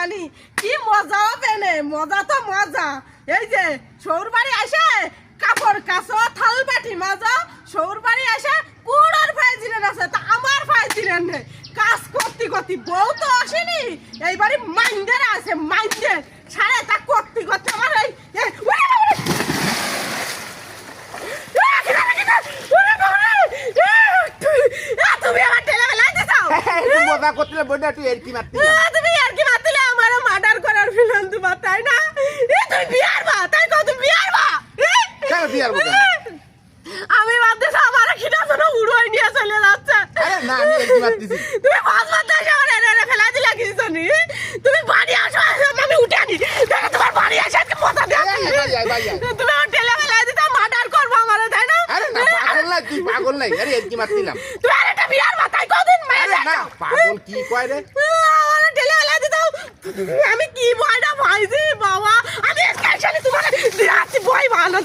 জানি কি মজা হবে না, মজা তো মজা। এই যে শৌর বাড়ি আসে কাপড় কাচো থাল বাটি মাজা, শৌর বাড়ি আসে পুরোর ফাইজিলেন আছে, তা আমার ফাইজিলেন নেই। কাজ করতে করতে বউ তো আসেনি, এইবারে মাইন্ডের আছে, মাইন্ডের সাড়ে তা করতে করতে আমার এই তুমি আমার ঠেলে বেলায় দিছাও। মজা করতে বইটা তুই এর কি মারতি তুমি আর কি মারছিলে আমারও মার্ডার করার ফিল্ম তোমার, তাই না? তুমি বিয়ার মা, তাই কও তুমি বিয়ার মা? কেন বিয়ার মা? আমি ভাবতেছি আমার খিদা শোনো উড়োয় নিয়ে চলে যাচ্ছে। আরে না আমি এর কি মারতেছি? তুমি পাঁচ বার দেশে আমার এনে ফেলা দিলা কিছু নি। তুমি বাড়ি আসো, আমি উঠে আনি দেখো তোমার বাড়ি আসে আজকে মজা দিয়ে তুমি আমার ঠেলে ফেলাই দিতে মার্ডার করবো আমার, তাই না? আরে না পাগল না, তুই পাগল নাই। আরে এর কি মারতিলাম? তুমি আর একটা বিয়ার মা, তাই কদিন আরে না পাগল কি কয় রে? আমার ঠেলে ফেলাই দিতে আমি কি বয়টা ভাইছি বাবা, আমি স্পেশালি তোমার দিরাছি বই বানানো।